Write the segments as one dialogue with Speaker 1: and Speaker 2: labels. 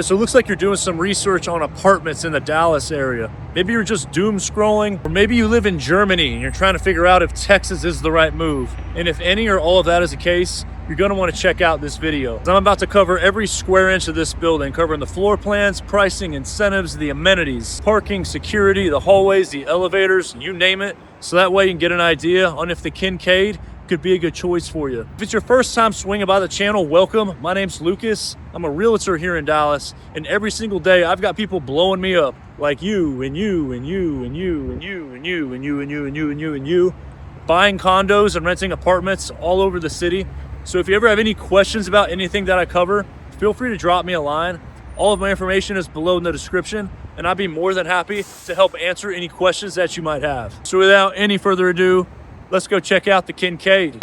Speaker 1: So it looks like you're doing some research on apartments in the Dallas area. Maybe you're just doom scrolling, or maybe you live in Germany and you're trying to figure out if Texas is the right move. And if any or all of that is the case, you're gonna wanna check out this video. I'm about to cover every square inch of this building, covering the floor plans, pricing, incentives, the amenities, parking, security, the hallways, the elevators, you name it. So that way you can get an idea on if the Kincaid could be a good choice for you. If it's your first time swinging by the channel, welcome. My name's Lucas. I'm a realtor here in Dallas, and every single day I've got people blowing me up like you and you and you and you and you and you and you and you and you and you and you, buying condos and renting apartments all over the city. So if you ever have any questions about anything that I cover, feel free to drop me a line. All of my information is below in the description, and I'd be more than happy to help answer any questions that you might have. So without any further ado, let's go check out the Kincaid.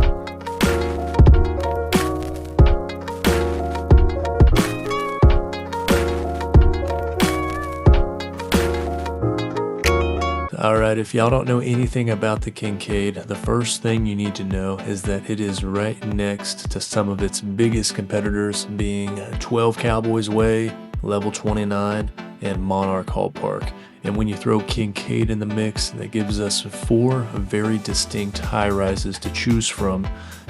Speaker 1: All right, if y'all don't know anything about the Kincaid, the first thing you need to know is that it is right next to some of its biggest competitors, being 12 Cowboys Way, Level 29, and Monarch Hall Park. And when you throw Kincaid in the mix, that gives us 4 very distinct high-rises to choose from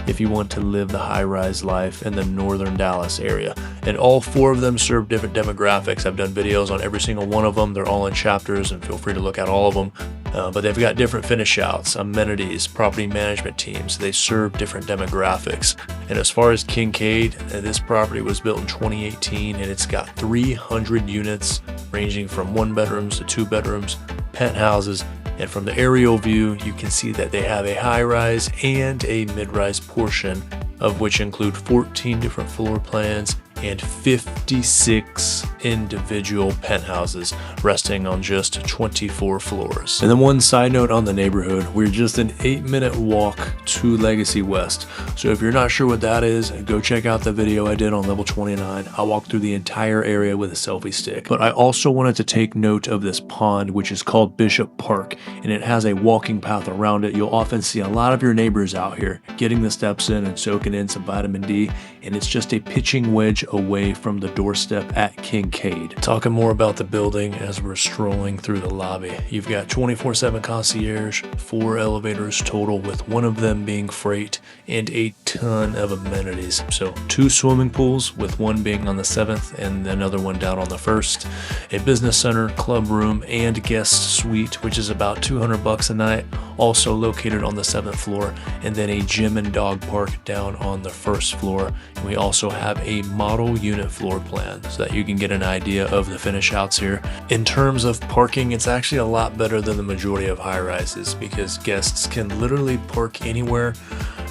Speaker 1: if you want to live the high-rise life in the northern Dallas area. And all 4 of them serve different demographics. I've done videos on every single one of them. They're all in chapters, and feel free to look at all of them. But they've got different finish outs, amenities, property management teams. They serve different demographics. And as far as Kincaid, this property was built in 2018, and it's got 300 units ranging from 1 bedrooms to 2 bedrooms, penthouses. And from the aerial view, you can see that they have a high-rise and a mid-rise portion, of which include 14 different floor plans and 56 individual penthouses resting on just 24 floors. And then one side note on the neighborhood, we're just an 8-minute walk to Legacy West. So if you're not sure what that is, go check out the video I did on Level 29. I walked through the entire area with a selfie stick. But I also wanted to take note of this pond, which is called Bishop Park, and it has a walking path around it. You'll often see a lot of your neighbors out here getting the steps in and soaking in some vitamin D, and it's just a pitching wedge away from the doorstep at Kincaid. Talking more about the building as we're strolling through the lobby. You've got 24/7 concierge, 4 elevators total, with 1 of them being freight, and a ton of amenities. So 2 swimming pools, with 1 being on the 7th and another one down on the 1st. A business center, club room, and guest suite, which is about $200 a night, also located on the 7th floor, and then a gym and dog park down on the 1st floor. And we also have a model unit floor plan so that you can get an idea of the finish outs here. In terms of parking, it's actually a lot better than the majority of high rises because guests can literally park anywhere,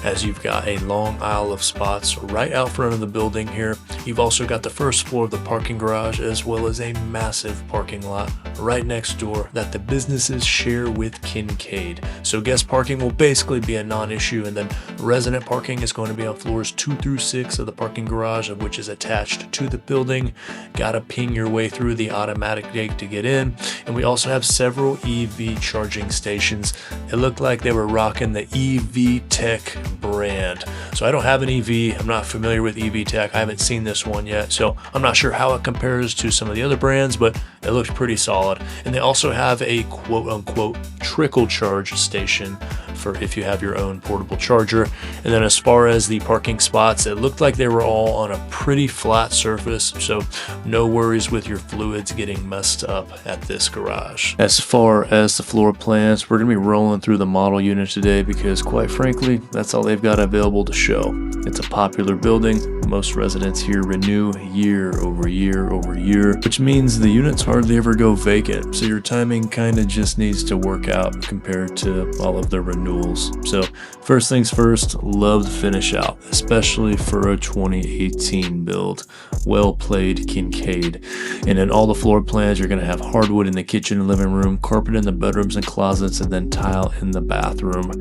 Speaker 1: as you've got a long aisle of spots right out front of the building here. You've also got the 1st floor of the parking garage, as well as a massive parking lot right next door that the businesses share with Kincaid. So guest parking will basically be a non-issue, and then resident parking is going to be on floors 2 through 6 of the parking garage, of which is attached to the building. Gotta ping your way through the automatic gate to get in. And we also have several EV charging stations. It looked like they were rocking the EV Tech brand. So I don't have an EV. I'm not familiar with EV Tech. I haven't seen this one yet, so I'm not sure how it compares to some of the other brands, but it looks pretty solid. And they also have a quote-unquote trickle charge station for if you have your own portable charger. And then as far as the parking spots, it looked like they were all on a pretty flat surface, so no worries with your fluids getting messed up at this garage. As far as the floor plans, we're gonna be rolling through the model unit today because quite frankly, that's all they've got available to show. It's a popular building. Most residents here renew year over year over year, which means the units hardly ever go vacant. So your timing kind of just needs to work out compared to all of the renewals. So first things first, love the finish out, especially for a 2018 build. Well played, Kincaid. And in all the floor plans, you're going to have hardwood in the kitchen and living room, carpet in the bedrooms and closets, and then tile in the bathroom.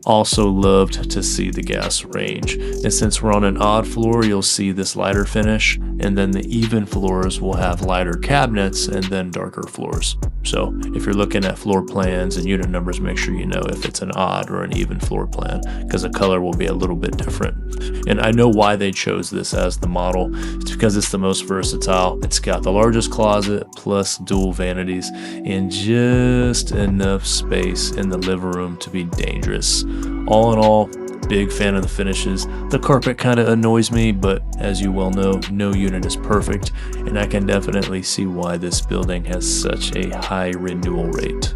Speaker 1: Also loved to see the gas range, and since we're on an odd floor, you'll see this lighter finish, and then the even floors will have lighter cabinets and then darker floors. So if you're looking at floor plans and unit numbers, make sure you know if it's an odd or an even floor plan, because the color will be a little bit different. And I know why they chose this as the model. It's because it's the most versatile. It's got the largest closet plus dual vanities and just enough space in the living room to be dangerous. All in all, big fan of the finishes. The carpet kind of annoys me, but as you well know, no unit is perfect, and I can definitely see why this building has such a high renewal rate.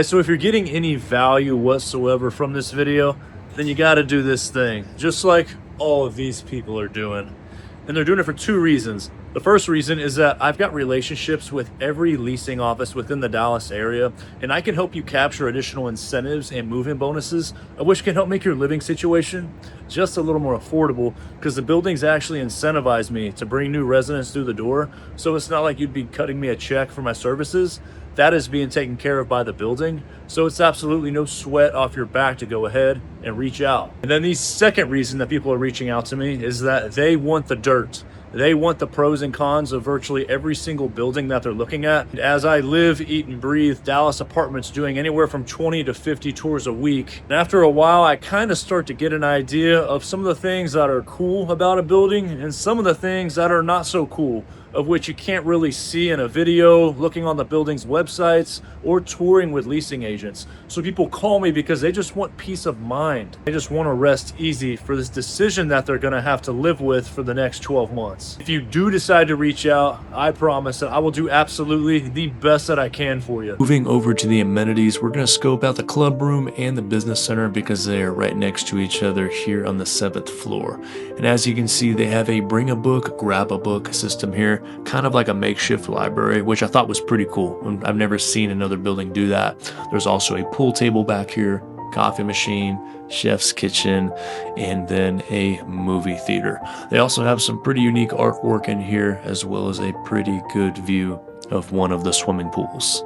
Speaker 1: So if you're getting any value whatsoever from this video, then you got to do this thing, just like all of these people are doing. And they're doing it for two reasons. The first reason is that I've got relationships with every leasing office within the Dallas area, and I can help you capture additional incentives and move-in bonuses, which can help make your living situation just a little more affordable, because the buildings actually incentivize me to bring new residents through the door. So it's not like you'd be cutting me a check for my services. That is being taken care of by the building. So it's absolutely no sweat off your back to go ahead and reach out. And then the second reason that people are reaching out to me is that they want the dirt. They want the pros and cons of virtually every single building that they're looking at. As I live, eat, and breathe Dallas apartments, doing anywhere from 20 to 50 tours a week. And after a while, I kind of start to get an idea of some of the things that are cool about a building and some of the things that are not so cool, of which you can't really see in a video, looking on the building's websites, or touring with leasing agents. So people call me because they just want peace of mind. They just want to rest easy for this decision that they're going to have to live with for the next 12 months. If you do decide to reach out, I promise that I will do absolutely the best that I can for you. Moving over to the amenities, we're going to scope out the club room and the business center because they are right next to each other here on the 7th floor. And as you can see, they have a bring a book, grab a book system here, kind of like a makeshift library, which I thought was pretty cool. I've never seen another building do that. There's also a pool table back here, coffee machine, chef's kitchen, and then a movie theater. They also have some pretty unique artwork in here, as well as a pretty good view of one of the swimming pools.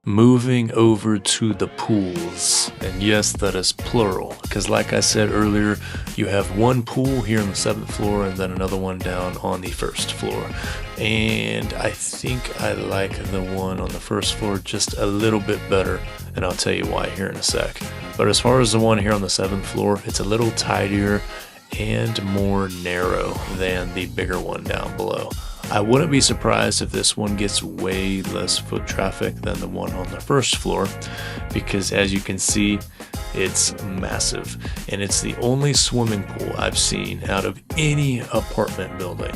Speaker 1: Moving over to the pools, and yes, that is plural, because like I said earlier, you have one pool here on the 7th floor and then another one down on the 1st floor. And I think I like the one on the 1st floor just a little bit better, and I'll tell you why here in a sec. But as far as the one here on the 7th floor, it's a little tidier and more narrow than the bigger one down below. I wouldn't be surprised if this one gets way less foot traffic than the one on the 1st floor, because as you can see, it's massive, and it's the only swimming pool I've seen out of any apartment building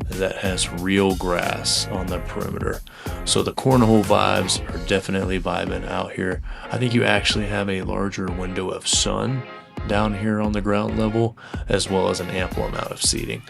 Speaker 1: that has real grass on the perimeter. So the cornhole vibes are definitely vibing out here. I think you actually have a larger window of sun down here on the ground level, as well as an ample amount of seating.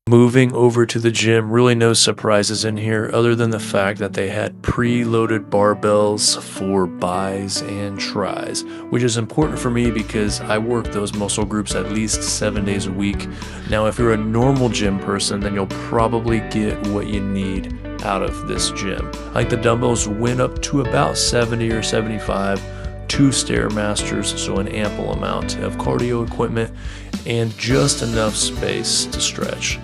Speaker 1: Moving over to the gym, really no surprises in here other than the fact that they had preloaded barbells for buys and tries, which is important for me because I work those muscle groups at least 7 days a week. Now, if you're a normal gym person, then you'll probably get what you need out of this gym. Like the dumbbells went up to about 70 or 75, 2 Stairmasters, so an ample amount of cardio equipment and just enough space to stretch.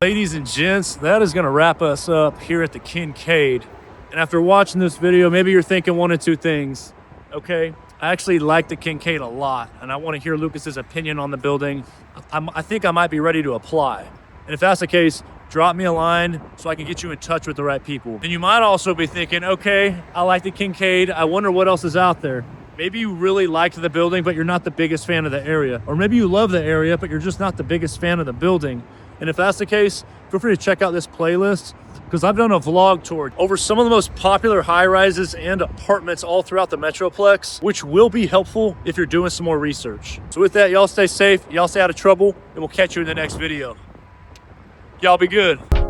Speaker 1: Ladies and gents, that is going to wrap us up here at the Kincaid. And after watching this video, maybe you're thinking one of two things. Okay, I actually like the Kincaid a lot, and I want to hear Lucas's opinion on the building. I think I might be ready to apply. And if that's the case, drop me a line so I can get you in touch with the right people. And you might also be thinking, okay, I like the Kincaid. I wonder what else is out there. Maybe you really liked the building, but you're not the biggest fan of the area. Or maybe you love the area, but you're just not the biggest fan of the building. And if that's the case, feel free to check out this playlist because I've done a vlog tour over some of the most popular high-rises and apartments all throughout the Metroplex, which will be helpful if you're doing some more research. So with that, y'all stay safe, y'all stay out of trouble, and we'll catch you in the next video. Y'all be good.